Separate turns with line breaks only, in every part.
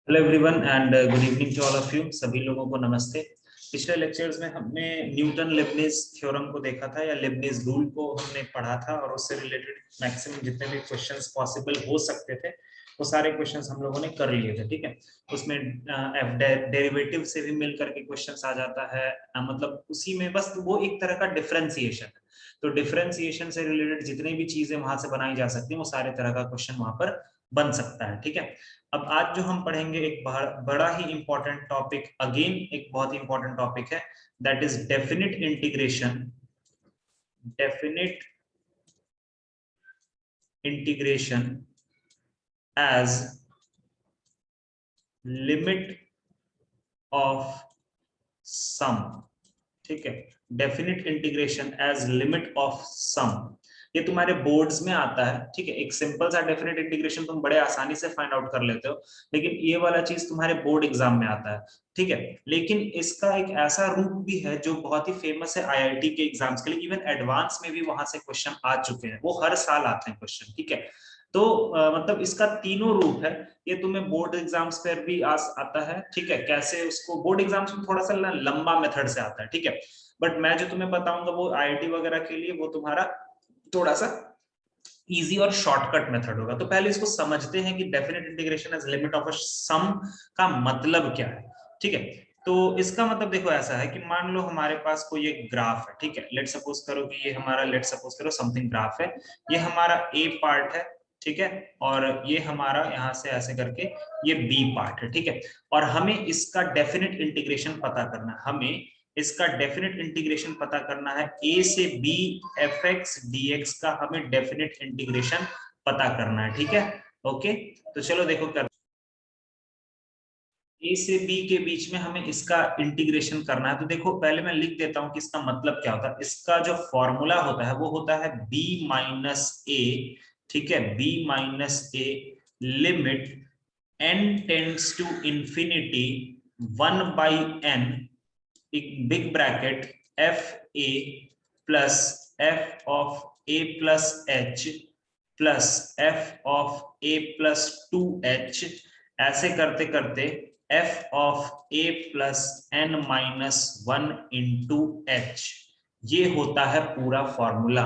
Hello everyone and good evening to all of you. सभी लोगों को नमस्ते। पिछले लेक्चर्स में हमने न्यूटन लेबनीज थ्योरम को देखा था या लेबनीज रूल को हमने पढ़ा था और उससे रिलेटेड मैक्सिमम जितने भी क्वेश्चंस पॉसिबल हो सकते थे वो सारे क्वेश्चंस हम लोगों ने कर लिए थे। ठीक है, उसमें डेरिवेटिव से भी मिल करके क्वेश्चंस आ जाता है। मतलब उसी में बस वो एक तरह का डिफरेंशिएशन है। तो डिफरेंशिएशन से रिलेटेड जितनी भी चीजें वहां से बनाई जा सकती है वो सारे तरह का क्वेश्चन वहां पर बन सकता है। ठीक है, अब आज जो हम पढ़ेंगे एक बड़ा ही इंपॉर्टेंट टॉपिक, अगेन एक बहुत ही इंपॉर्टेंट टॉपिक है, that is definite integration. Definite integration as limit of sum. ठीक है, definite integration as limit of sum, ये तुम्हारे बोर्ड्स में आता है। ठीक है, एक सिंपल सा डेफिनेट इंटीग्रेशन तुम बड़े आसानी से फाइंड आउट कर लेते हो, लेकिन ये वाला चीज तुम्हारे बोर्ड एग्जाम में आता है। ठीक है, लेकिन इसका एक ऐसा रूप भी है जो बहुत ही फेमस है आईआईटी के एग्जाम्स के लिए, इवन एडवांस में भी वहां से क्वेश्चन आ चुके हैं, वो हर साल आते हैं क्वेश्चन। ठीक है, तो मतलब इसका तीनों रूप है, ये तुम्हें बोर्ड एग्जाम्स पर भी आता है। ठीक है, कैसे उसको बोर्ड एग्जाम्स में थोड़ा सा लंबा मेथड से आता है। ठीक है, बट मैं जो तुम्हें बताऊंगा वो आईआईटी वगैरह के लिए वो तुम्हारा थोड़ा सा इजी और शॉर्टकट मेथड होगा। तो पहले इसको समझते हैं कि definite integration as limit of a sum का मतलब क्या है। ठीक है, तो इसका मतलब देखो ऐसा है कि मान लो हमारे पास कोई एक ग्राफ है। ठीक है, लेट सपोज करो कि ये हमारा, लेट सपोज करो समथिंग ग्राफ है, ये हमारा ए पार्ट है। ठीक है, और ये हमारा यहां से ऐसे करके ये बी पार्ट है। ठीक है, और हमें इसका डेफिनेट इंटीग्रेशन पता करना है। हमें इसका डेफिनेट इंटीग्रेशन पता करना है, ए से B F X D X का हमें डेफिनेट इंटीग्रेशन पता करना है। ठीक है, ओके, तो चलो देखो कर, ए से बी के बीच में हमें इसका इंटीग्रेशन करना है। तो देखो पहले मैं लिख देता हूं कि इसका मतलब क्या होता है। इसका जो फॉर्मूला होता है वो होता है बी माइनस ए। ठीक है, B minus A limit N tends to infinity 1/n, एक big bracket F A plus F of A plus H plus F of A plus 2h, ऐसे करते करते F of A plus N minus 1/h, ये होता है पूरा formula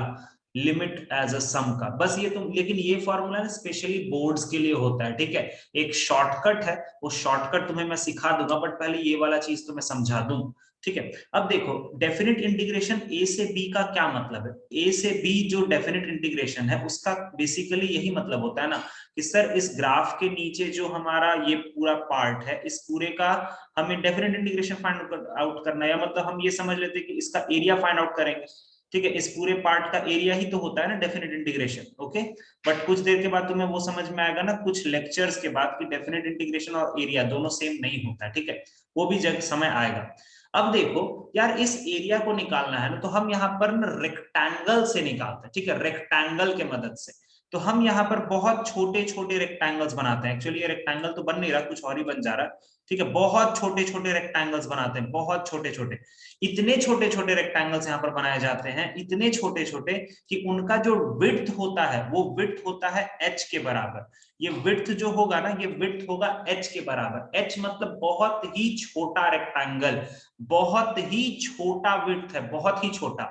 limit as a sum का। बस ये तुम, लेकिन ये फॉर्मूला स्पेशली बोर्ड्स के लिए होता है। ठीक है, एक शॉर्टकट है, वो शॉर्टकट तुम्हें मैं सिखा दूंगा, बट पहले ये वाला चीज तो मैं समझा दूं। ठीक है, अब देखो डेफिनेट इंटीग्रेशन ए से बी का क्या मतलब है। ए से बी जो डेफिनेट इंटीग्रेशन है उसका बेसिकली यही मतलब होता है ना कि सर इस ग्राफ के नीचे जो हमारा ये पूरा पार्ट है, इस पूरे का हमें डेफिनेट इंटीग्रेशन फाइंड आउट करना है, या मतलब हम ये समझ लेते हैं कि इसका एरिया फाइंड आउट करेंगे। ठीक है, इस पूरे पार्ट का एरिया ही तो होता है ना डेफिनेट इंटीग्रेशन। ओके, बट कुछ देर के बाद तुम्हें वो समझ में आएगा ना, कुछ लेक्चर्स के बाद, कि डेफिनेट इंटीग्रेशन और एरिया दोनों सेम नहीं होता है। ठीक है, वो भी जब समय आएगा। अब देखो यार, इस एरिया को निकालना है ना, तो हम यहाँ पर ना रेक्टेंगल से निकालते हैं। ठीक है, रेक्टेंगल के मदद से। तो हम यहाँ पर बहुत छोटे छोटे रेक्टेंगल्स बनाते हैं। एक्चुअली ये रेक्टेंगल तो बन नहीं रहा, कुछ और ही बन जा रहा है। ठीक है, बहुत छोटे छोटे रेक्टेंगल्स बनाते हैं, बहुत छोटे छोटे, इतने छोटे छोटे रेक्टेंगल्स यहाँ पर बनाए जाते हैं, इतने छोटे छोटे कि उनका जो विड्थ होता है वो विड्थ होता है h के बराबर। ये विड्थ जो होगा ना, ये विड्थ होगा h के बराबर। h मतलब बहुत ही छोटा रेक्टेंगल, बहुत ही छोटा विड्थ है, बहुत ही छोटा।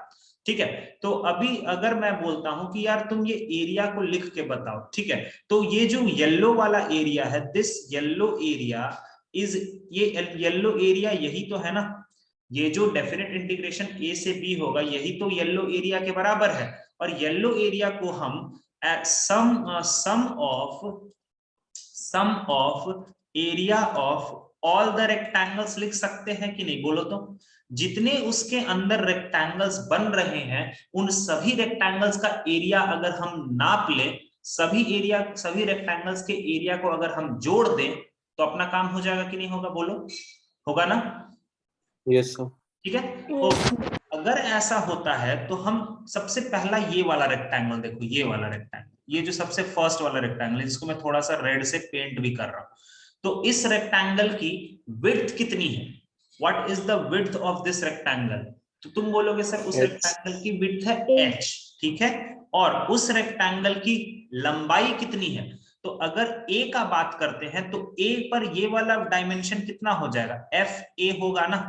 ठीक है, तो अभी अगर मैं बोलता हूं कि यार तुम ये एरिया को लिख के बताओ। ठीक है, तो ये जो येलो वाला एरिया है, दिस येलो एरिया इज, ये येलो एरिया यही तो है ना, ये जो डेफिनेट इंटीग्रेशन ए से बी होगा यही तो येलो एरिया के बराबर है। और येलो एरिया को हम sum of area of all the rectangles लिख सकते हैं कि नहीं, बोलो तो। जितने उसके अंदर रेक्टेंगल्स बन रहे हैं उन सभी रेक्टेंगल्स का एरिया अगर हम नाप लें, सभी रेक्टेंगल्स के एरिया को अगर हम जोड़ दें तो अपना काम हो जाएगा कि नहीं होगा, बोलो, होगा ना।
Yes sir.
ठीक है, तो अगर ऐसा होता है तो हम सबसे पहला ये वाला रेक्टेंगल देखो, ये वाला रेक्टेंगल, ये जो सबसे फर्स्ट वाला रेक्टेंगल है जिसको मैं थोड़ा सा रेड से पेंट भी कर रहा हूं, तो इस रेक्टेंगल की विड्थ कितनी है, what is the width of this rectangle. तो तुम बोलोगे सर उस रेक्टेंगल की विड्थ है h। ठीक है, और उस रेक्टेंगल की लंबाई कितनी है, तो अगर a का बात करते हैं तो a पर ये वाला डायमेंशन कितना हो जाएगा, एफ ए होगा ना,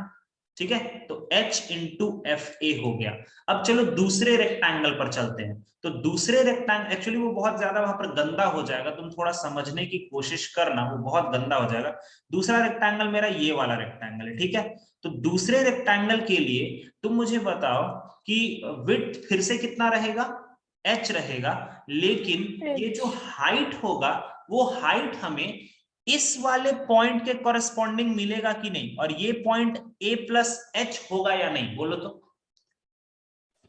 ठीक है, तो h इंटू एफ ए हो गया। अब चलो दूसरे रेक्टेंगल पर चलते हैं, तो दूसरे रेक्टेंगल एक्चुअली वो बहुत ज्यादा वहां पर गंदा हो जाएगा, तुम थोड़ा समझने की कोशिश करना, वो बहुत गंदा हो जाएगा। दूसरा रेक्टेंगल मेरा ये वाला रेक्टेंगल है, ठीक है। तो दूसरे रेक्टेंगल के लिए तुम मुझे बताओ कि विड्थ फिर से कितना रहेगा, h रहेगा, लेकिन ये जो हाइट होगा वो हाइट हमें इस वाले पॉइंट के कॉरेस्पॉन्डिंग मिलेगा कि नहीं, और ये पॉइंट a प्लस एच होगा या नहीं, बोलो तो।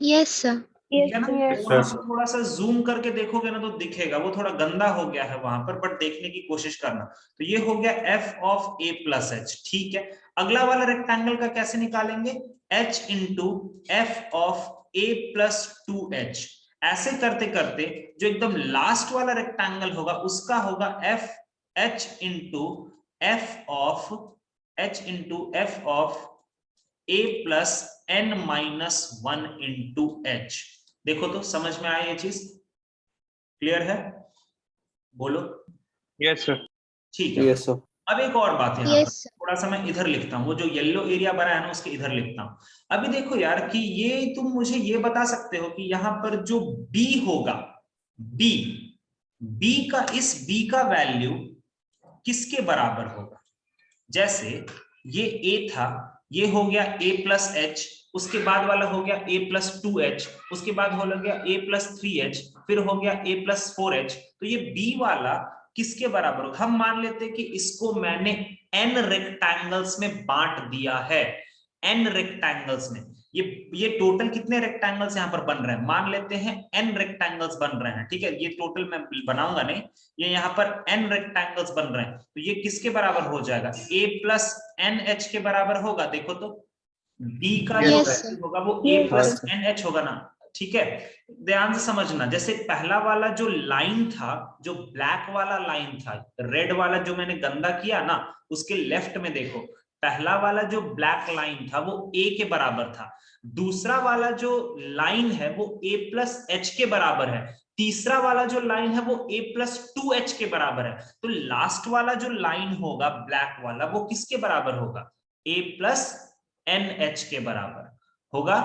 Yes sir.
ठीक है ना,
Yes,
वहां
sir.
पर थोड़ा सा जूम करके देखोगे ना तो दिखेगा, वो थोड़ा गंदा हो गया है वहां पर, बट देखने की कोशिश करना। तो ये हो गया f of a plus H, ठीक है। अगला वाला रेक्टेंगल का कैसे निकालेंगे, h into F of a plus two H. ऐसे करते करते जो एकदम लास्ट वाला रेक्टेंगल होगा उसका होगा f h into F of a plus N minus one into H. देखो तो समझ में आया ये चीज, क्लियर है, बोलो।
Yes, sir.
ठीक है,
Yes, sir.
अब एक और बात यहाँ पर,
यस सर।
थोड़ा सा मैं इधर लिखता हूँ, वो जो येलो एरिया बना है ना उसके इधर लिखता हूँ। अभी देखो यार कि ये तुम मुझे ये बता सकते हो कि यहाँ पर जो b होगा, b का, इस b का वैल्यू किसके बराबर होगा। जैसे ये a था, ये हो गया a प्लस एच, उसके बाद वाला हो गया a प्लस टू एच, उसके बाद हो गया a प्लस थ्री एच, फिर हो गया a प्लस फोर एच। तो ये b वाला किसके बराबर होगा, हम मान लेते हैं कि इसको मैंने n रेक्टेंगल्स में बांट दिया है, n रेक्टेंगल्स में। ये टोटल कितने रेक्टेंगल्स यहाँ पर बन रहे हैं, मान लेते हैं n रेक्टेंगल्स बन रहे हैं, ठीक है। ये टोटल मैं बनाऊंगा नहीं, ये यहाँ पर n रेक्टेंगल्स बन रहे हैं, तो ये किसके बराबर हो जाएगा, a प्लस एन एच के बराबर होगा। देखो तो b का जो
Yes,
वैल्यू
sir.
होगा वो a प्लस एन एच होगा ना, ठीक है। ध्यान से समझना, जैसे पहला वाला जो लाइन था, जो ब्लैक वाला लाइन था, रेड वाला जो मैंने गंदा किया ना, उसके लेफ्ट में देखो, पहला वाला जो ब्लैक लाइन था वो a के बराबर था, दूसरा वाला जो लाइन है वो a प्लस एच के बराबर है, तीसरा वाला जो लाइन है वो a प्लस टू एच के बराबर है। तो लास्ट वाला जो लाइन होगा ब्लैक वाला वो किसके बराबर होगा, a प्लस एन एच के बराबर होगा।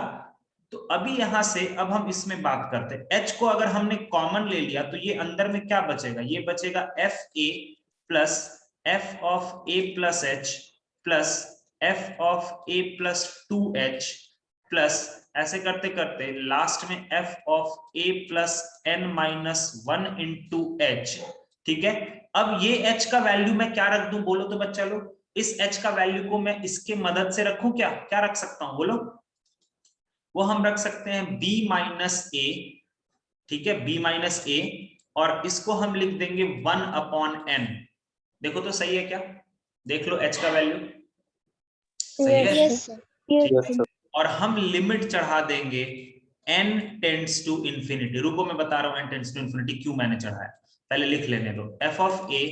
तो अभी यहां से अब हम इसमें बात करते हैं, h को अगर हमने कॉमन ले लिया तो ये अंदर में क्या बचेगा, ये बचेगा F A plus F of A plus H plus F of A plus two H plus, ऐसे करते करते लास्ट में F of A plus N minus one into H, ठीक है। अब ये h का वैल्यू मैं क्या रख दूं, बोलो तो बच्चा लोग, इस h का वैल्यू को मैं इसके मदद से रखूं, क्या क्या रख सकता हूं बोलो, वो हम रख सकते हैं b माइनस ए, ठीक है, b माइनस ए, और इसको हम लिख देंगे 1/n। देखो तो सही है क्या, देख लो h का वैल्यू सही है,
यस सर।
Yes, sir.
और हम लिमिट चढ़ा देंगे n टेंड्स टू इंफिनिटी। रुको मैं बता रहा हूं n टेंड्स टू इंफिनिटी क्यों मैंने चढ़ाया, पहले लिख लेने दो। f of a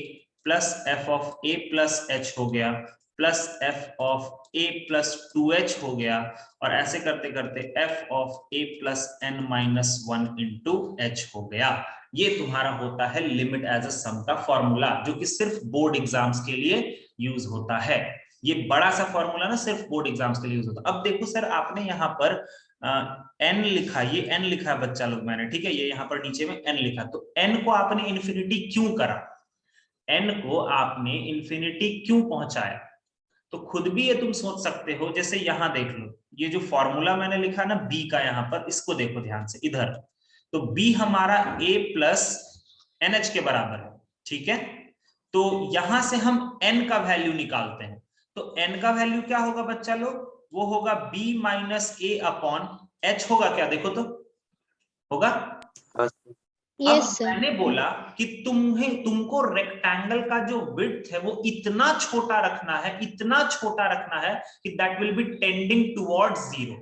plus F of A plus H हो गया, plus F of A plus two H हो गया, और ऐसे करते करते F of A plus N minus one into H हो गया। ये तुम्हारा होता है लिमिट एज अ सम का फॉर्मूला, जो कि सिर्फ बोर्ड एग्जाम्स के लिए यूज होता है। ये बड़ा सा फॉर्मूला ना सिर्फ बोर्ड एग्जाम्स के लिए यूज होता है। अब देखो सर, आपने यहाँ पर n लिखा, ये n लिखा है बच्चा लोग मैंने, ठीक है, ये यहाँ पर नीचे में n लिखा, तो n को आपने इन्फिनिटी क्यों करा, n को आपने इन्फिनिटी क्यों पहुंचाया, तो खुद भी ये तुम सोच सकते हो। जैसे यहां देख लो, ये जो फॉर्मूला मैंने लिखा ना b का, यहाँ पर इसको देखो ध्यान से इधर, तो b हमारा a प्लस एन एच के बराबर है, ठीक है। तो यहां से हम n का वैल्यू निकालते हैं, तो n का वैल्यू क्या होगा बच्चा लोग, वो होगा b माइनस ए अपॉन एच, होगा क्या, देखो तो होगा।
Yes,
अब
यस सर।
मैंने बोला कि तुमको रेक्टेंगल का जो विड्थ है वो इतना छोटा रखना है, इतना छोटा रखना है कि that will be tending towards zero,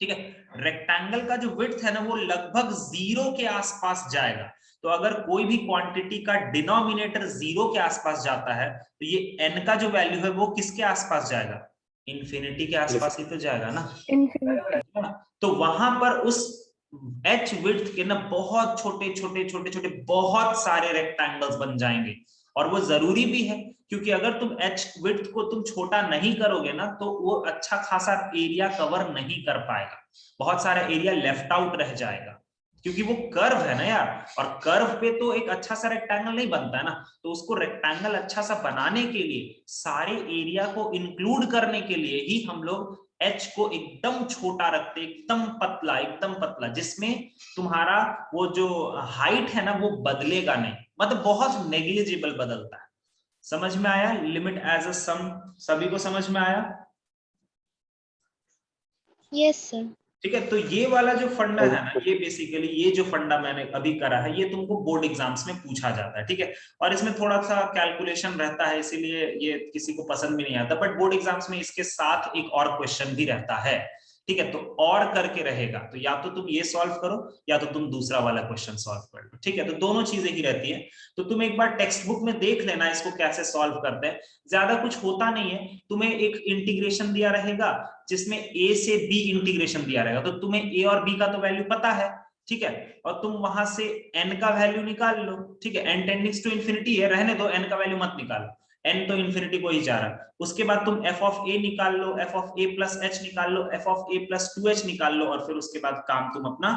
ठीक है। रेक्टेंगल का जो विड्थ है ना वो लगभग जीरो के आसपास जाएगा। तो अगर कोई भी क्वांटिटी का डिनोमिनेटर जीरो के आसपास जाता है तो ये n का जो वैल्यू है वो किसके आसपास जाएगा, इंफिनिटी के आसपास ही तो जाएगा ना। तो वहां पर उस एच विड्थ के ना बहुत छोटे छोटे छोटे छोटे बहुत सारे रेक्टेंगल्स बन जाएंगे, और वो जरूरी भी है, क्योंकि अगर तुम एच विड्थ को तुम छोटा नहीं करोगे ना तो वो अच्छा खासा एरिया कवर नहीं कर पाएगा, बहुत सारा एरिया लेफ्ट आउट रह जाएगा, क्योंकि वो कर्व है ना यार, और कर्व पे तो एक अच्छा सा रेक्टेंगल नहीं बनता है ना, तो उसको रेक्टेंगल अच्छा सा बनाने के लिए, सारे एरिया को इंक्लूड करने के लिए ही हम लोग एच को एकदम छोटा रखते, एकदम पतला, जिसमें तुम्हारा वो जो हाइट है ना वो बदलेगा नहीं, मतलब बहुत नेग्लिजिबल बदलता है। समझ में आया? लिमिट एज अ सम सभी को समझ में आया?
Yes, sir.
ठीक है, तो ये वाला जो फंडा है ना, ये बेसिकली ये जो फंडा मैंने अभी करा है ये तुमको बोर्ड एग्जाम्स में पूछा जाता है, ठीक है, और इसमें थोड़ा सा कैलकुलेशन रहता है, इसीलिए ये किसी को पसंद भी नहीं आता, बट बोर्ड एग्जाम्स में इसके साथ एक और क्वेश्चन भी रहता है, ठीक है, तो और करके रहेगा, तो या तो तुम ये सॉल्व करो या तो तुम दूसरा वाला क्वेश्चन सॉल्व कर लो, ठीक है, तो दोनों चीजें ही रहती है, तो तुम एक बार टेक्स्ट बुक में देख लेना इसको कैसे सॉल्व करते हैं, ज्यादा कुछ होता नहीं है, तुम्हें एक इंटीग्रेशन दिया रहेगा जिसमें a से b इंटीग्रेशन दिया रहेगा, तो तुम्हें a और b का तो वैल्यू पता है, ठीक है, और तुम वहां से n का वैल्यू निकाल लो, ठीक है, n टेंडिंग्स टू इंफिनिटी है, रहने दो, n का वैल्यू मत निकालो, n तो इंफिनिटी को ही जा रहा है, उसके बाद तुम f ऑफ a निकाल लो, f of a plus h निकाल लो, f of a plus 2h निकाल लो, और फिर उसके बाद काम तुम अपना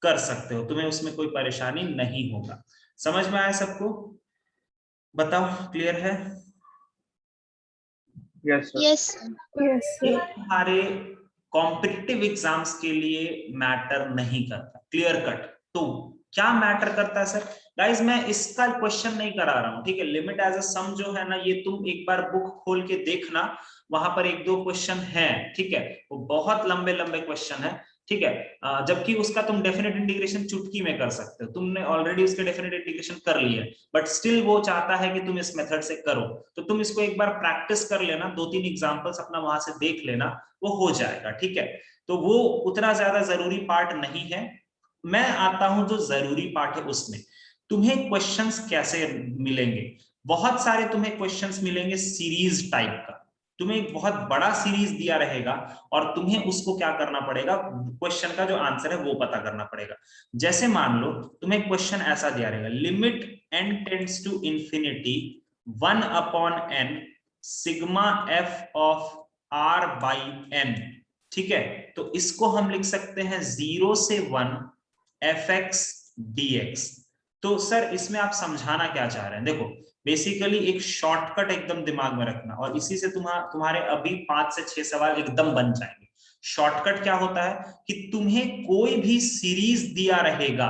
कर सकते हो, तुम्हें उसमें कोई परेशानी नहीं होगा। समझ में आया सबको? बताओ, क्लियर है?
Yes, sir.
Yes, sir.
Yes,
ये
sir.
हमारे कॉम्पिटिटिव एग्जाम्स के लिए मैटर नहीं करता, क्लियर कट। तो क्या मैटर करता है सर? गाइस मैं इसका क्वेश्चन नहीं करा रहा हूं, ठीक है, लिमिट एज अ सम जो है ना, ये तुम एक बार बुक खोल के देखना, वहां पर एक दो क्वेश्चन है, ठीक है, वो बहुत लंबे लंबे क्वेश्चन है, ठीक है, जबकि उसका तुम डेफिनेट इंटीग्रेशन चुटकी में कर सकते हो, तुमने ऑलरेडी उसके डेफिनेट इंटीग्रेशन कर लिया है, बट स्टिल वो चाहता है कि तुम इस मेथड से करो, तो तुम इसको एक बार प्रैक्टिस कर लेना, 2-3 एग्जांपल्स अपना वहां से देख लेना, वो हो जाएगा, ठीक है, तो वो उतना ज्यादा जरूरी पार्ट नहीं है। मैं आता हूं जो जरूरी पार्ट है उसमें, तुम्हें क्वेश्चंस कैसे मिलेंगे? बहुत सारे तुम्हें क्वेश्चंस मिलेंगे सीरीज टाइप का, तुम्हें एक बहुत बड़ा सीरीज दिया रहेगा और तुम्हें उसको क्या करना पड़ेगा, क्वेश्चन का जो आंसर है वो पता करना पड़ेगा। जैसे मान लो तुम्हें क्वेश्चन ऐसा दिया रहेगा, limit n tends to infinity 1 upon n sigma f of r by n, ठीक है, तो इसको हम लिख सकते हैं 0 से 1 fx dx। तो सर इसमें आप समझाना क्या चाह रहे हैं? देखो बेसिकली एक शॉर्टकट एकदम दिमाग में रखना, और इसी से तुम्हारे अभी 5 से 6 सवाल एकदम बन जाएंगे। शॉर्टकट क्या होता है कि तुम्हें कोई भी सीरीज दिया रहेगा,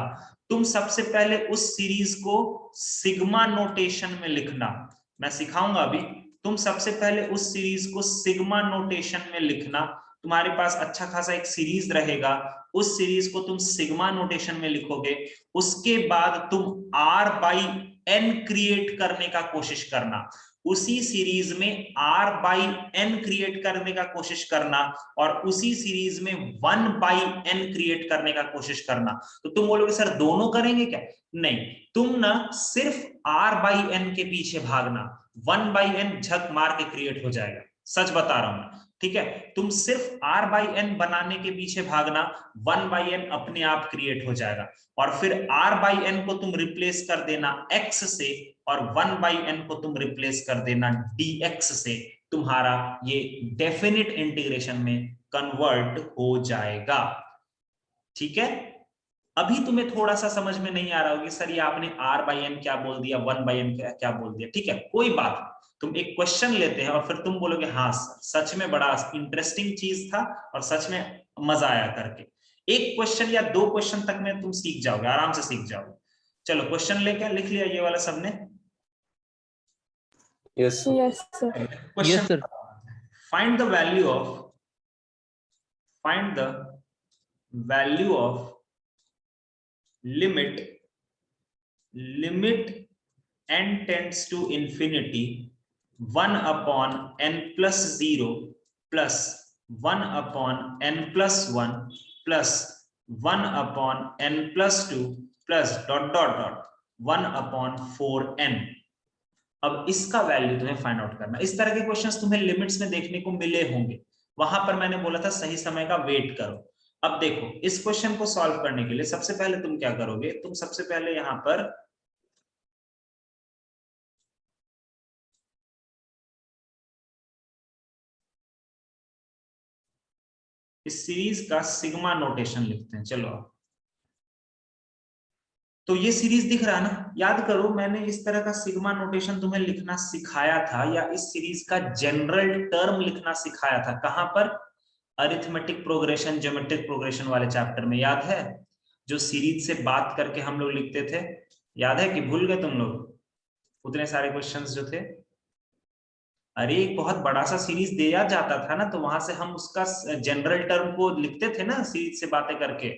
तुम सबसे पहले उस सीरीज को सिग्मा नोटेशन में लिखना, मैं सिखाऊंगा अभी, तुम सबसे पहले उस सीरीज को सिग्मा नोटेशन में लिखना, तुम्हारे पास अच्छा खासा एक सीरीज रहेगा, उस सीरीज को तुम सिग्मा नोटेशन में लिखोगे, उसके बाद तुम r बाई n क्रिएट करने का कोशिश करना, उसी सीरीज में r बाई n क्रिएट करने का कोशिश करना, और उसी सीरीज में 1 बाई n क्रिएट करने का कोशिश करना। तो तुम बोलोगे सर दोनों करेंगे क्या? नहीं, तुम ना सिर्फ r बाई n के पीछे भागना, 1 बाई n झक मार के क्रिएट हो जाएगा, सच बता रहा हूं मैं, ठीक है, तुम सिर्फ r बाई n बनाने के पीछे भागना, 1 बाई n अपने आप क्रिएट हो जाएगा, और फिर r बाई n को तुम रिप्लेस कर देना x से, और 1 बाई n को तुम रिप्लेस कर देना dx से, तुम्हारा ये डेफिनिट इंटीग्रेशन में कन्वर्ट हो जाएगा, ठीक है। अभी तुम्हें थोड़ा सा समझ में नहीं आ रहा होगी सर ये आपने r बाई n क्या बोल दिया, 1 बाई n क्या बोल दिया, ठीक है, कोई बात नहीं, तुम एक क्वेश्चन लेते हैं और फिर तुम बोलोगे हाँ सच में बड़ा इंटरेस्टिंग चीज था और सच में मजा आया करके, एक क्वेश्चन या 2 क्वेश्चन तक में तुम सीख जाओगे, आराम से सीख जाओगे। चलो क्वेश्चन लेके लिख लिया ये वाला सबने?
Yes, sir.
Yes, sir.
Question, find the value of limit n tends to infinity 1 upon n plus 0 plus 1 upon n plus 1 plus 1 upon n plus 2 plus ... 1 upon 4n। अब इसका वैल्यू तुम्हें फाइंड आउट करना। इस तरह के questions तुम्हें limits में देखने को मिले होंगे, वहां पर मैंने बोला था सही समय का वेट करो, अब देखो इस क्वेश्चन को सॉल्व करने के लिए सबसे पहले तुम क्या करोगे, तुम सबसे पहले यहां पर इस सीरीज का सिग्मा नोटेशन लिखते हैं। चलो तो ये सीरीज दिख रहा है ना, याद करो मैंने इस तरह का सिग्मा नोटेशन तुम्हें लिखना सिखाया था, या इस सीरीज का जनरल टर्म लिखना सिखाया था। कहां पर? अरिथमेटिक प्रोग्रेशन, ज्योमेट्रिक प्रोग्रेशन वाले चैप्टर में, याद है? जो सीरीज से बात करके हम लोग लिखते थे, याद है कि भूल गए तुम लोग उतने सारे क्वेश्चंस जो थे? अरे एक बहुत बड़ा सा सीरीज दिया जाता था ना, तो वहां से हम उसका जनरल टर्म को लिखते थे ना सीरीज से बातें करके।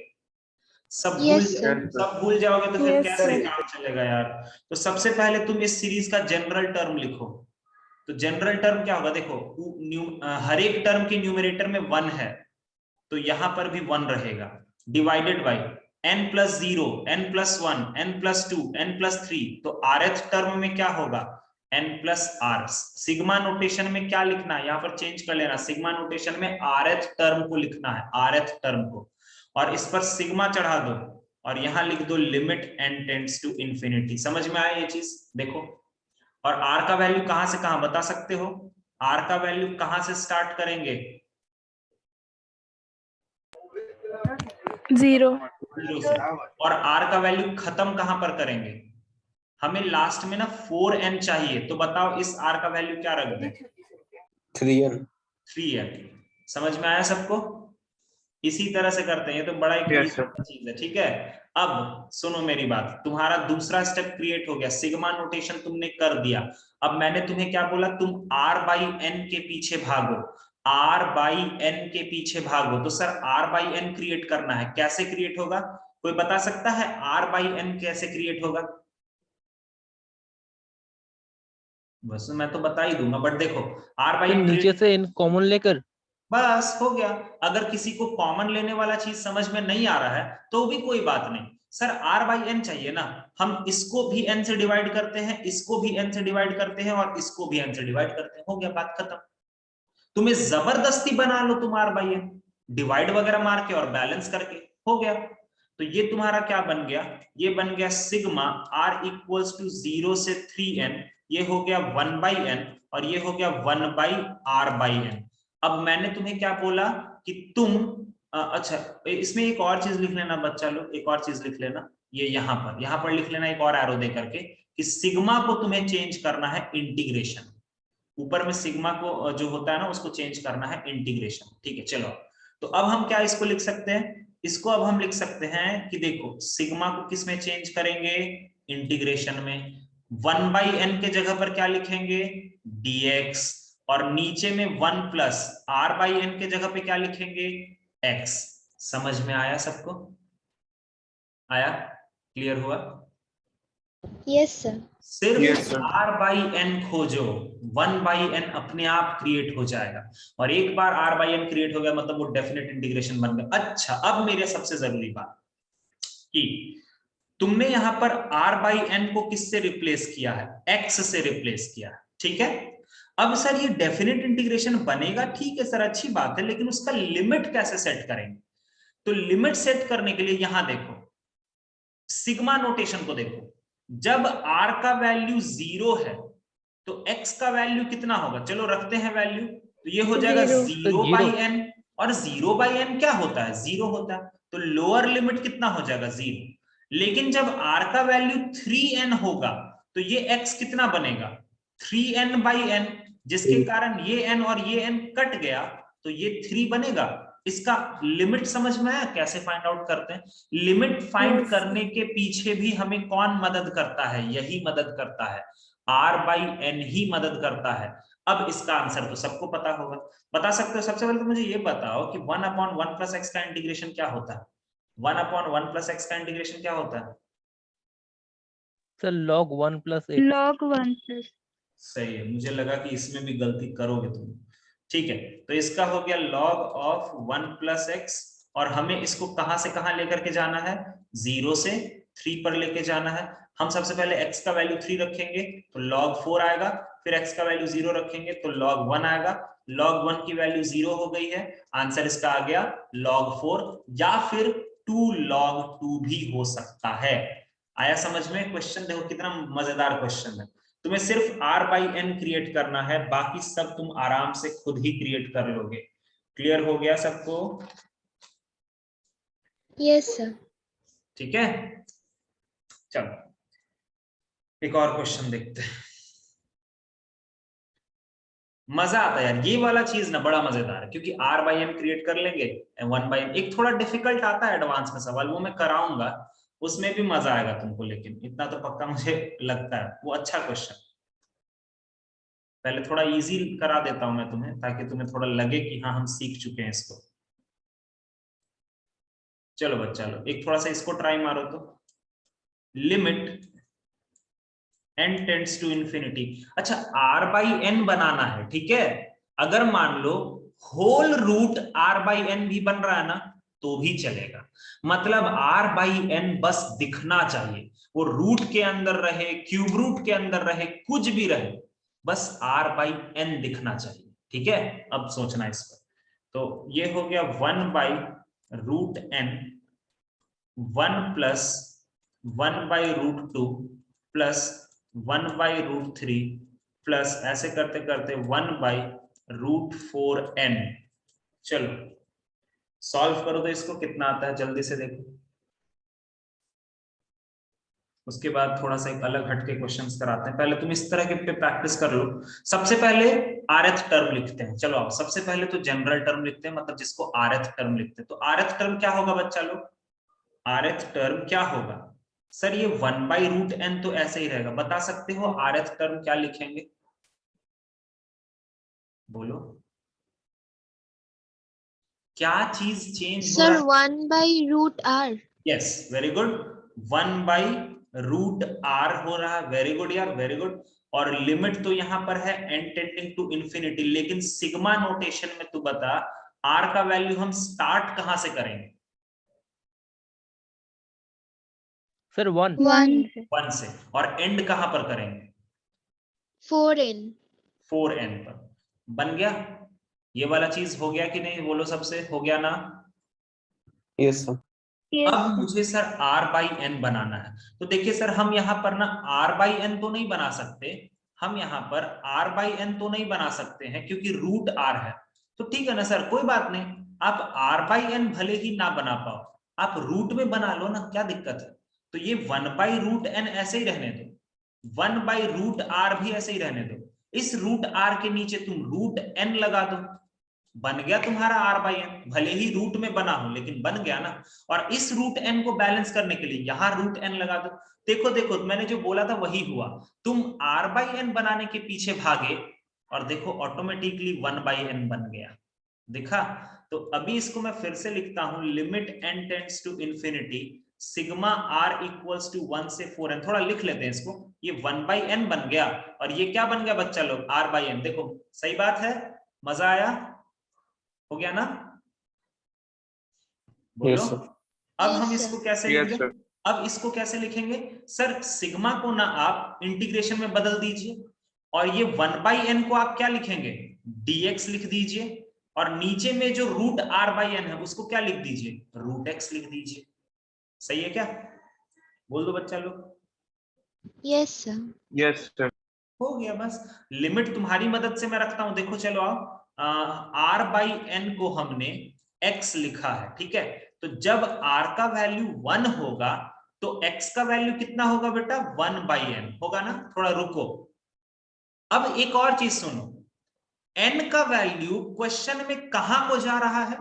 Yes, sir.
सब भूल जाओगे तो फिर
Yes,
कैसे
sir.
काम चलेगा यार। तो सबसे पहले तुम इस सीरीज का जनरल टर्म लिखो। तो जनरल टर्म क्या होगा, देखो हर एक टर्म के न्यूमरेटर में 1 है, तो यहां पर भी 1 रहेगा, divided by n+0, n+1, n+2, n+3। तो rth टर्म में क्या होगा, n+r। सिग्मा नोटेशन में क्या लिखना है, यहां पर चेंज कर लेना, सिग्मा नोटेशन में rth टर्म को लिखना है, rth टर्म को, और इस पर सिग्मा चढ़ा दो और यहां लिख दो limit n tends to infinity. समझ में आया ये चीज? देखो, और r का वैल्यू कहां से कहां बता सकते हो? r का वैल्यू कहां से स्टार्ट करेंगे?
0.
0 से। और r का वैल्यू खत्म कहां पर करेंगे? हमें लास्ट में ना 4n चाहिए, तो बताओ इस r का वैल्यू क्या रख दें?
3n।
3n। समझ में आया सबको? इसी तरह से करते हैं, ये तो बड़ा ही
Yes, sir.
चीज है। ठीक है, अब सुनो मेरी बात, तुम्हारा दूसरा स्टेप क्रिएट हो गया, सिग्मा नोटेशन तुमने कर दिया। अब मैंने तुम्हें क्या बोला, तुम r/n के पीछे भागो, r/n के पीछे भागो। तो सर r/n क्रिएट करना है, कैसे क्रिएट होगा? कोई बता सकता है r/n कैसे क्रिएट होगा? बस मैं तो बता ही दूंगा, बट देखो r/n
नीचे से n कॉमन लेकर,
बस हो गया। अगर किसी को कॉमन लेने वाला चीज समझ में नहीं आ रहा है तो भी कोई बात नहीं, सर r/n चाहिए ना, हम इसको भी n से डिवाइड करते हैं, इसको भी n से डिवाइड करते हैं, और इसको भी n से डिवाइड करते हैं, हो गया, बात खत्म। तुम्हें जबरदस्ती बना लो तुम r/n, डिवाइड वगैरह मार के और बैलेंस करके, हो गया। तो ये तुम्हारा क्या बन गया, ये बन गया सिग्मा r इक्वल्स टू 0 से 3n, ये हो गया 1/n, और ये हो गया 1/r/n। अब मैंने तुम्हें क्या बोला कि तुम अच्छा इसमें एक और चीज लिख लेना बच्चा लोग, एक और चीज लिख लेना, ये यहां पर लिख लेना एक और एरो दे करके, कि सिग्मा को तुम्हें चेंज करना है इंटीग्रेशन। ऊपर में सिग्मा को जो होता है ना उसको चेंज करना है इंटीग्रेशन। ठीक है, चलो तो अब हम क्या इसको लिख सकते हैं, इसको अब हम लिख सकते हैं कि देखो सिग्मा को किस में चेंज करेंगे, इंटीग्रेशन में। 1/n के जगह पर क्या लिखेंगे, dx, और नीचे में 1+r/n के जगह पे क्या लिखेंगे, x। समझ में आया सबको? आया? क्लियर हुआ?
Yes, sir.
सिर्फ
Yes, sir.
r/n खोजो, 1/n अपने आप क्रिएट हो जाएगा, और एक बार r/n क्रिएट हो गया मतलब वो डेफिनेट इंटीग्रेशन बन गया। अच्छा, अब मेरे सबसे जरूरी बात कि तुमने यहां पर r/n को किससे रिप्लेस किया है, x से रिप्लेस किया है, ठीक है। अब सर ये डेफिनेट इंटीग्रेशन बनेगा, ठीक है सर, अच्छी बात है, लेकिन उसका लिमिट कैसे सेट करेंगे? तो लिमिट सेट करने के लिए यहां देखो, सिग्मा नोटेशन को देखो, जब r का वैल्यू 0 है तो x का वैल्यू कितना होगा, चलो रखते हैं वैल्यू, तो ये हो जाएगा 0/n, और 0/n क्या होता है, 0 होता है, तो लोअर लिमिट कितना हो जाएगा, 0। लेकिन जब r का वैल्यू 3n होगा तो ये x कितना बनेगा, 3n/n, जिसके कारण ये n और ये n कट गया, तो ये 3 बनेगा। इसका लिमिट समझ में आया कैसे फाइंड आउट करते हैं? लिमिट फाइंड करने के पीछे भी हमें कौन मदद करता है, यही मदद करता है, r/n ही मदद करता है। अब इसका आंसर तो सबको पता होगा, बता सकते हो? सबसे पहले तो मुझे ये बताओ कि 1/1 + x का इंटीग्रेशन क्या होता है, 1/1 + x का इंटीग्रेशन क्या होता है?
Sir log 1 + x।
Log 1 plus.
सही है, मुझे लगा कि इसमें भी गलती करोगे तुम। ठीक है, तो इसका हो गया log of 1 + x, और हमें इसको कहां से कहां लेकर के जाना है, 0 से 3 पर लेके जाना है। हम सबसे पहले x का वैल्यू 3 रखेंगे तो log 4 आएगा, फिर x का वैल्यू 0 रखेंगे तो log 1 आएगा। log 1 की वैल्यू 0 हो गई है, आंसर इसका आ गया log 4, या फिर 2 log 2 भी हो सकता है। आया समझ में? क्वेश्चन देखो कितना मजेदार क्वेश्चन है। तुम्हें सिर्फ r बाई n क्रिएट करना है, बाकी सब तुम आराम से खुद ही क्रिएट कर लोगे। क्लियर हो गया सबको?
Yes, sir.
ठीक है, चलो एक और क्वेश्चन देखते हैं। मजा आता है यार, ये वाला चीज ना बड़ा मजेदार है, क्योंकि r बाई n क्रिएट कर लेंगे, 1 बाई n। एक थोड़ा डिफिकल्ट आता है एडवांस में सवाल, वो मैं कराऊंगा, उसमें भी मजा आएगा तुमको, लेकिन इतना तो पक्का मुझे लगता है वो अच्छा क्वेश्चन। पहले थोड़ा इजी करा देता हूं मैं तुम्हें, ताकि तुम्हें थोड़ा लगे कि हाँ हम सीख चुके हैं इसको। चलो बच्चा लो, एक थोड़ा सा इसको ट्राई मारो तो। Limit n tends to infinity. अच्छा, r बाई n बनाना है, ठीक है। अगर मान लो whole root r by n भी बन रहा है ना, तो भी चलेगा। मतलब r बाई n बस दिखना चाहिए, वो रूट के अंदर रहे, क्यूब रूट के अंदर रहे, कुछ भी रहे, बस r बाई n दिखना चाहिए, ठीक है। अब सोचना इस पर, तो ये हो गया 1 by root n, 1 plus 1 by root 2 plus 1 by root 3 plus ऐसे करते करते 1 बाई रूट 4n। चलो सॉल्व करो तो इसको कितना आता है जल्दी से देखो, उसके बाद थोड़ा सा एक अलग हटके क्वेश्चंस कराते हैं। पहले तुम इस तरह के पे प्रैक्टिस कर लो। सबसे पहले rth टर्म लिखते हैं। चलो आओ, सबसे पहले तो जनरल टर्म लिखते हैं, मतलब जिसको rth टर्म लिखते हैं। तो rth टर्म क्या होगा बच्चा लोग? rth टर्म क्या होगा? सर ये 1 बाई रूट n तो ऐसे ही रहेगा। बता सकते हो rth टर्म क्या लिखेंगे? बोलो, क्या चीज चेंज हो
Sir,
रहा है?
1 by root r.
Yes, very good, 1 by root r हो रहा है। वेरी गुड यार, वेरी गुड। और लिमिट तो यहां पर है n टेंडिंग टू इंफिनिटी, लेकिन सिग्मा नोटेशन में तू बता r का वैल्यू हम स्टार्ट कहां से करेंगे?
सर 1
1 से। और एंड कहां पर करेंगे?
4n.
4n पर। बन गया? ये वाला चीज हो गया कि नहीं? बोलो सबसे, हो गया ना?
Yes, sir.
अब मुझे सर r बाई n बनाना है। तो देखिए सर, हम यहाँ पर ना r बाई n तो नहीं बना सकते, हम यहाँ पर r बाई n तो नहीं बना सकते हैं, क्योंकि रूट r है। तो ठीक है ना सर, कोई बात नहीं, आप r बाई n भले ही ना बना पाओ, आप रूट में बना लो ना, क्या दिक्कत है? तो ये 1 बाई रूट n ऐसे ही रहने दो, 1 बाई रूट r भी ऐसे ही रहने दो। इस रूट r के नीचे तुम रूट n लगा दो, बन गया तुम्हारा r बाई n। भले ही रूट में बना हो, लेकिन बन गया ना। और इस रूट n को बैलेंस करने के लिए यहां रूट n लगा दो। देखो देखो, मैंने जो बोला था वही हुआ। तुम r बाई n बनाने के पीछे भागे, और देखो ऑटोमेटिकली 1 बाई n बन गया। दिखा? तो अभी इसको मैं फिर से लिखता हूं, limit n tends to infinity sigma r equals to 1 से 4n। थोड़ा लिख लेते हैं इसको, ये 1 बाई n बन गया, और ये क्या बन गया बच्चा लोग? r by n। देखो सही बात है, मजा आया? हो गया ना? बोलो।
Yes, sir.
अब
Yes,
हम
sir.
इसको कैसे लिखेंगे? अब इसको कैसे लिखेंगे सर? सिग्मा को ना आप इंटीग्रेशन में बदल दीजिए, और ये 1 बाई n को आप क्या लिखेंगे? dx लिख दीजिए, और नीचे में जो रूट r बाई n है उसको क्या लिख दीजिए? रूट x लिख दीजिए। सही है क्या? बोल दो बच्चा लोग।
Yes, sir.
Yes, sir.
हो गया बस। लिमिट तुम्हारी मदद से मैं रखता हूं। देखो चलो आओ, r बाई n को हमने x लिखा है, ठीक है। तो जब r का वैल्यू 1 होगा तो x का वैल्यू कितना होगा बेटा? 1 बाई n होगा ना। थोड़ा रुको, अब एक और चीज सुनो, n का वैल्यू क्वेश्चन में कहां को जा रहा है?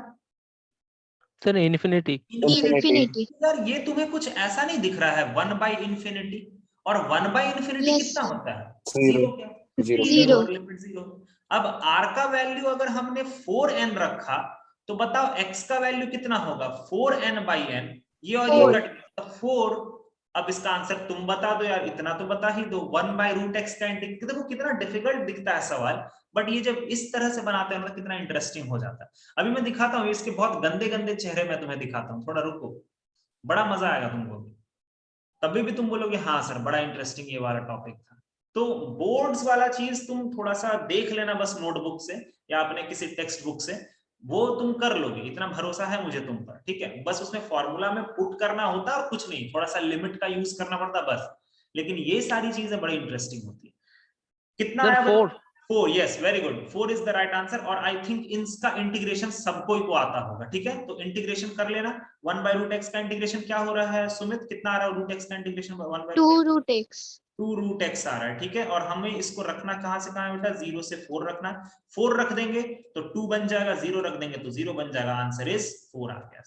Sir infinity.
Infinity.
यार ये तुम्हें कुछ ऐसा नहीं दिख रहा है 1 बाई इंफिनिटी? और 1 बाई इंफिनिटी
Yes,
कितना
sir.
होता है?
0.
जीरो। क्या?
Zero.
Zero.
और लिमिट 0। अब r का वैल्यू अगर हमने 4n रखा, तो बताओ x का वैल्यू कितना होगा? 4n by n। ये और ये
4.
कट गया 4। अब इसका आंसर तुम बता दो यार, इतना तो बता ही दो। 1 बाई रूट एक्स का इंटीग्रेशन। देखो कितना डिफिकल्ट दिखता है सवाल, बट ये जब इस तरह से बनाते हैं ना, कितना इंटरेस्टिंग हो जाता है। अभी मैं दिखाता हूँ इसके बहुत गंदे गंदे चेहरे मैं तुम्हें दिखाता हूँ, थोड़ा रुको, बड़ा मजा आएगा तुमको। तभी भी तुम बोलोगे हाँ सर बड़ा इंटरेस्टिंग ये वाला टॉपिक था। तो बोर्ड्स वाला चीज तुम थोड़ा सा देख लेना बस नोटबुक से या अपने किसी टेक्स्ट बुक से, वो तुम कर लोगे, इतना भरोसा है मुझे तुम पर, ठीक है। बस उसमें फॉर्मूला में पुट करना होता है और कुछ नहीं, थोड़ा सा लिमिट का यूज करना पड़ता बस, लेकिन ये सारी चीजें बड़ी इंटरेस्टिंग होती है। कितना
सर
आया?
4।
4, yes very good, 4 is the right answer. और आई थिंक इसका इंटीग्रेशन सबको ही को आता होगा, ठीक है, तो इंटीग्रेशन कर लेना। 1/√x का इंटीग्रेशन क्या हो रहा है सुमित, कितना आ रहा है √x का इंटीग्रेशन?
2√x।
2√x आ रहा है, ठीक है। और हमें इसको रखना कहां से कहां है बेटा? 0 से 4 रखना। 4 रख देंगे तो 2 बन जाएगा, 0 रख देंगे तो 0 बन जाएगा, आंसर इज 4 आ गया।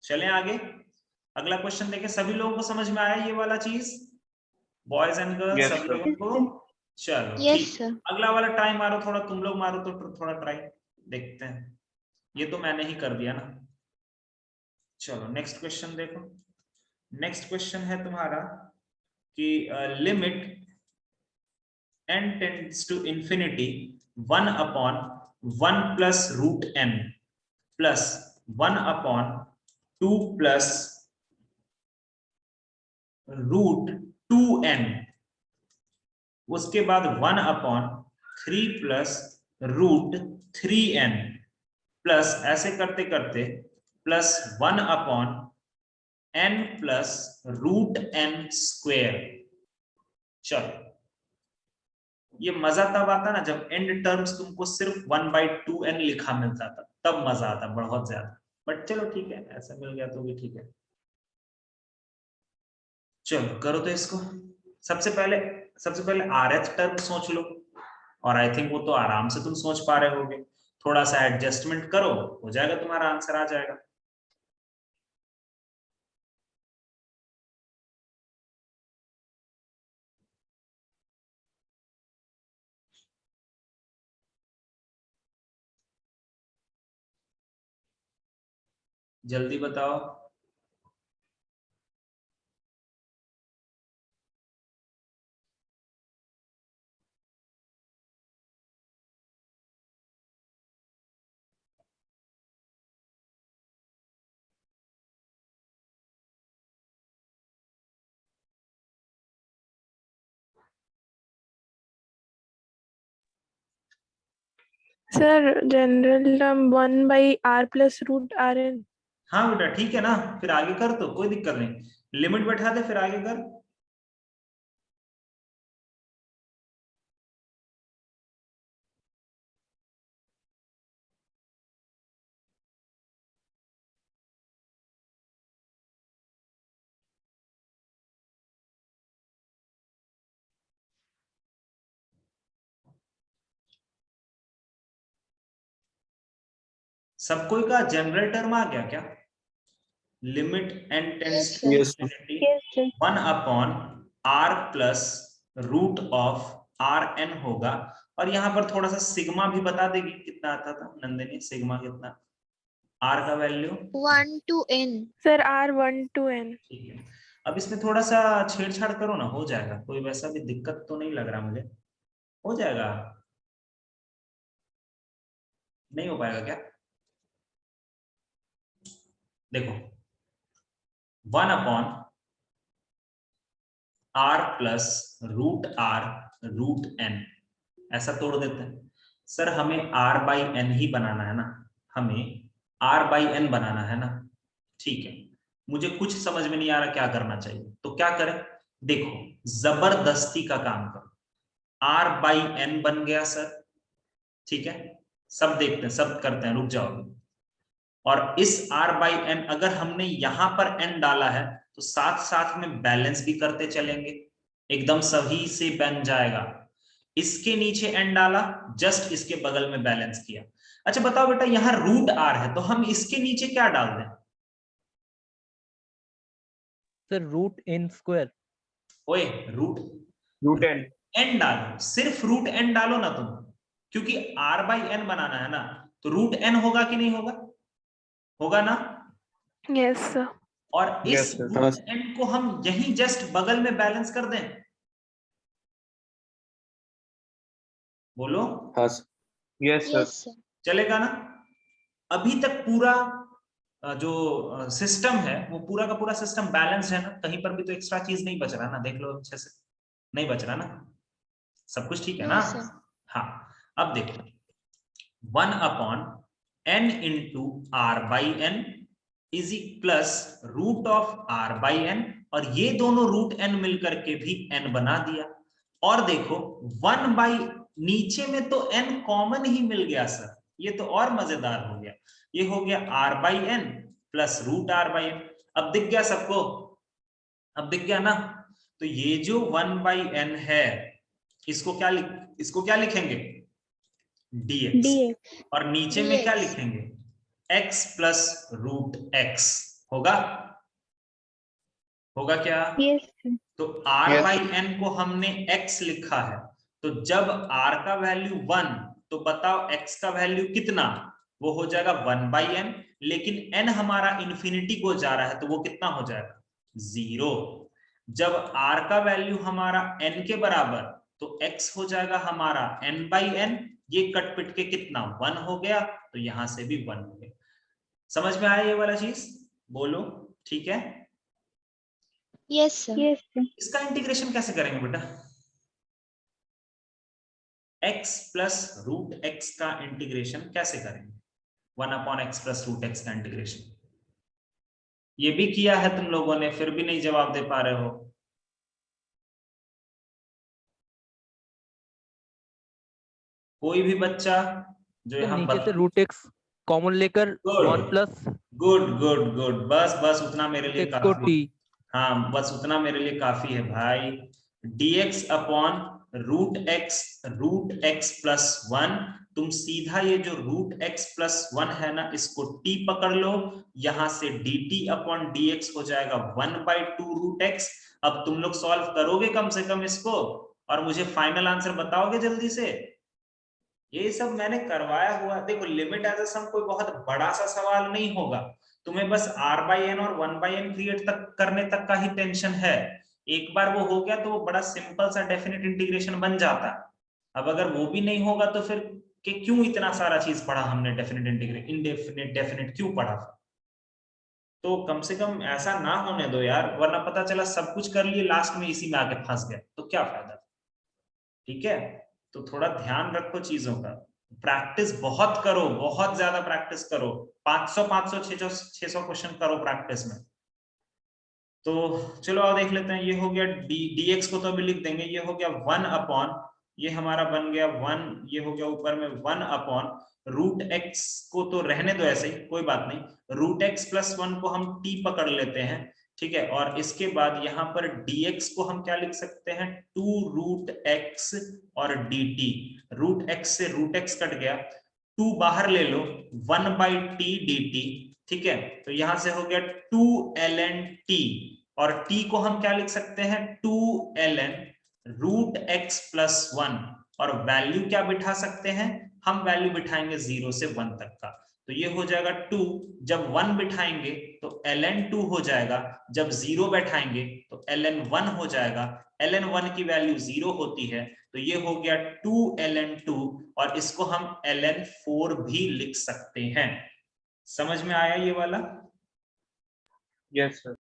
चलें आगे, अगला क्वेश्चन देखें। सभी लोगों को समझ में आया ये वाला चीज, बॉयज एंड गर्ल्स
Yes,
सभी
sir.
लोगों को? चलो
यस
ठीक,
सर।
अगला वाला ट्राई मारो, थोड़ा तुम लोग मारो तो थोड़ा ट्राई देखते हैं। ये तो मैंने ही कर दिया ना। चलो नेक्स्ट क्वेश्चन देखो। नेक्स्ट क्वेश्चन है तुम्हारा कि limit n tends to infinity 1/1 plus √n plus 1/2 plus √2n, उसके बाद 1/3 प्लस √3n प्लस ऐसे करते करते प्लस 1/n प्लस √n²। चलो ये मजा तब आता ना जब एंड टर्म्स तुमको सिर्फ 1/2n लिखा मिलता था, तब मजा आता बहुत ज्यादा। बट चलो ठीक है, ऐसा मिल गया तो भी ठीक है। चलो करो तो इसको। सबसे पहले rth टर्म सोच लो, और आई थिंक वो तो आराम से तुम सोच पा रहे होगे। थोड़ा सा एडजस्टमेंट करो, हो जाएगा, तुम्हारा आंसर आ जाएगा। जल्दी बताओ।
Sir general term 1/r plus √rn।
हाँ बेटा ठीक है ना, फिर आगे कर, तो कोई दिक्कत नहीं, लिमिट बैठा दे फिर आगे कर। सबको का जनरल टर्म आ गया क्या? Limit n tends
Yes,
to
sir.
Yes, sir.
Infinity
yes sir.
1/r plus √rn होगा। और यहाँ पर थोड़ा सा सिग्मा भी बता देगी कितना आता था नंदिनी, सिग्मा कितना, r का value?
1 to n।
Sir r1 to n।
ठीक है, अब इसमें थोड़ा सा छेड़छाड़ करो ना, हो जाएगा, कोई वैसा भी दिक्कत तो नहीं लग रहा मुझे, हो जाएगा। नहीं हो पाएगा क्या? देखो 1/r प्लस √r√n, ऐसा तोड़ देते हैं। सर हमें r/n ही बनाना है ना, हमें r/n बनाना है ना, ठीक है। मुझे कुछ समझ में नहीं आ रहा क्या करना चाहिए, तो क्या करें? देखो जबरदस्ती का काम करो, r/n बन गया सर, ठीक है। सब देखते हैं, सब करते हैं, रुक जाओ। और इस r/n अगर हमने यहां पर n डाला है तो साथ साथ में बैलेंस भी करते चलेंगे, एकदम सही से बन जाएगा। इसके नीचे n डाला, जस्ट इसके बगल में बैलेंस किया। अच्छा बताओ बेटा, यहां √r है तो हम इसके नीचे क्या डाल दें?
Sir √n²।
ओए रूट
√n.
n डालो, सिर्फ √n डालो ना तुम, क्योंकि r/n बनाना है ना, तो √n होगा कि नहीं होगा? होगा ना।
Yes sir.
और इस
Yes, sir.
√n को हम यही जस्ट बगल में बैलेंस कर दें, बोलो
हाँ sir. Yes, sir.
Yes, sir.
चलेगा ना? अभी तक पूरा जो सिस्टम है वो पूरा का पूरा सिस्टम बैलेंस है ना, कहीं पर भी तो एक्स्ट्रा चीज नहीं बच रहा ना, देख लो अच्छे से, नहीं बच रहा ना, सब कुछ ठीक है ना।
No, sir.
हाँ, अब देखो 1 upon n into R by N is plus root of R by N, और ये दोनों रूट n मिलकर के भी n बना दिया। और देखो 1 बाई, नीचे में तो n कॉमन ही मिल गया सर, ये तो और मजेदार हो गया, ये हो गया r by N plus root R by N. अब दिख गया सबको, अब दिख गया ना। तो ये जो 1 बाई एन है, इसको क्या लिखेंगे, dx,
dx.
और नीचे में क्या
dx.
लिखेंगे, x प्लस रूट x, होगा क्या।
Yes, sir.
तो r
Yes,
by
sir.
N को हमने x लिखा है, तो जब r का वैल्यू 1, तो बताओ x का वैल्यू कितना, वो हो जाएगा 1 बाई एन, लेकिन n हमारा इंफिनिटी को जा रहा है तो वो कितना हो जाएगा, 0। जब r का वैल्यू हमारा n के बराबर, तो x हो जाएगा हमारा n बाई एन, ये कट पिट के कितना 1 हो गया, तो यहां से भी 1 हो गया। समझ में आया ये वाला चीज, बोलो ठीक है।
Yes, sir.
Yes, sir.
इसका इंटीग्रेशन कैसे करेंगे बेटा, x प्लस रूट x का इंटीग्रेशन कैसे करेंगे, 1 upon X plus root X का इंटीग्रेशन, ये भी किया है तुम लोगों ने, फिर भी नहीं जवाब दे पा रहे हो। कोई भी बच्चा जो
तो
यहाँ
नीचे से रूट एक्स कॉमन लेकर 1 प्लस
गुड गुड गुड, बस बस उतना मेरे लिए
एक्स को
काफी,
टी।
हाँ बस उतना मेरे लिए काफी है भाई। dx upon root X plus 1, तुम सीधा ये जो रूट एक्स प्लस 1 है ना, इसको t पकड़ लो, यहां से dt अपॉन dx हो जाएगा 1 बाई 2 रूट एक्स। अब तुम लोग सॉल्व करोगे कम से कम इसको, और मुझे फाइनल आंसर बताओगे जल्दी से। ये सब मैंने करवाया हुआ, देखो लिमिट एज अ सम कोई बहुत बड़ा सा सवाल नहीं होगा, तुम्हें बस r बाई एन और 1 बाई एन क्रिएट तक करने तक का ही टेंशन है। एक बार वो हो गया तो वो बड़ा सिंपल सा डेफिनेट इंटीग्रेशन बन जाता। अब अगर वो भी नहीं होगा तो फिर कि क्यों इतना सारा चीज पढ़ा हमने, डेफिनेट इंटीग्रेट, इनडेफिनेट डेफिनेट क्यों पढ़ा। तो कम से कम ऐसा ना होने दो यार, वरना पता चला सब कुछ कर लिए, लास्ट में इसी में आके फंस गए तो क्या फायदा। ठीक है, तो थोड़ा ध्यान रखो चीजों का, प्रैक्टिस बहुत करो, बहुत ज्यादा प्रैक्टिस करो, 500 500 600 क्वेश्चन करो प्रैक्टिस में। तो चलो आओ देख लेते हैं, ये हो गया dx को तो अभी लिख देंगे, ये हो गया 1 अपॉन, ये हमारा बन गया 1, ये हो गया ऊपर में 1 अपॉन रूट एक्स को तो रहने दो ऐसे ही, कोई बात नहीं, रूट एक्स प्लस 1 को हम t पकड़ लेते हैं, ठीक है। और इसके बाद यहाँ पर dx को हम क्या लिख सकते हैं, 2 रूट एक्स और dt, रूट एक्स से रूट एक्स कट गया, 2 बाहर ले लो, 1 बाई टी dt, ठीक है। तो यहां से हो गया 2 ln t, और t को हम क्या लिख सकते हैं, 2 ln रूट एक्स प्लस 1, और वैल्यू क्या बिठा सकते हैं, हम वैल्यू बिठाएंगे 0 से 1 तक का, तो ये हो जाएगा 2, जब 1 बिठाएंगे तो ln 2 हो जाएगा, जब 0 बैठाएंगे तो ln 1 हो जाएगा, ln 1 की वैल्यू 0 होती है, तो ये हो गया 2 ln 2, और इसको हम ln 4 भी लिख सकते हैं। समझ में आया ये वाला,
yes, sir.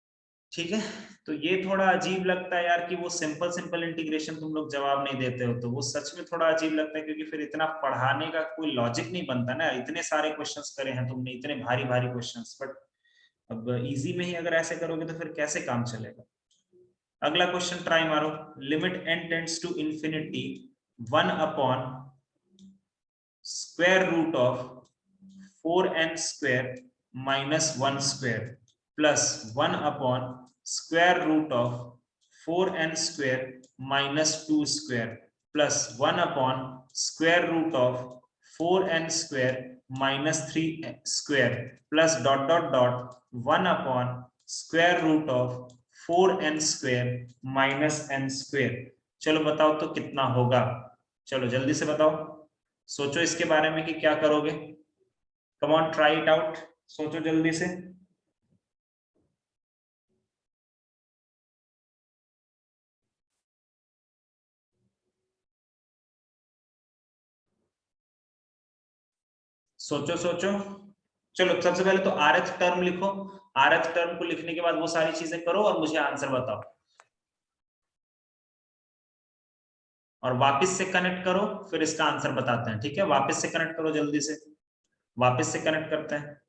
ठीक है। तो ये थोड़ा अजीब लगता है यार कि वो सिंपल सिंपल इंटीग्रेशन तुम लोग जवाब नहीं देते हो, तो वो सच में थोड़ा अजीब लगता है, क्योंकि फिर इतना पढ़ाने का कोई लॉजिक नहीं बनता ना, इतने सारे क्वेश्चंस करे हैं तुमने, इतने भारी भारी क्वेश्चंस, बट अब इजी में ही अगर ऐसे करोगे तो फिर कैसे काम चलेगा। अगला क्वेश्चन ट्राई मारो, limit n tends to infinity 1 upon square root of 4n square minus 1 square plus 1 upon square root of 4n square minus 2 square plus 1 upon square root of 4n square minus 3 square plus dot dot dot 1 upon square root of 4n square minus n square. चलो बताओ तो कितना होगा, चलो जल्दी से बताओ, सोचो इसके बारे में कि क्या करोगे, come on try it out, सोचो जल्दी से। सोचो सोचो, चलो सबसे पहले तो RX टर्म लिखो, RX टर्म को लिखने के बाद वो सारी चीजें करो और मुझे आंसर बताओ, और वापस से कनेक्ट करो, फिर इसका आंसर बताते हैं। ठीक है, वापस से कनेक्ट करो, जल्दी से वापस से कनेक्ट करते हैं।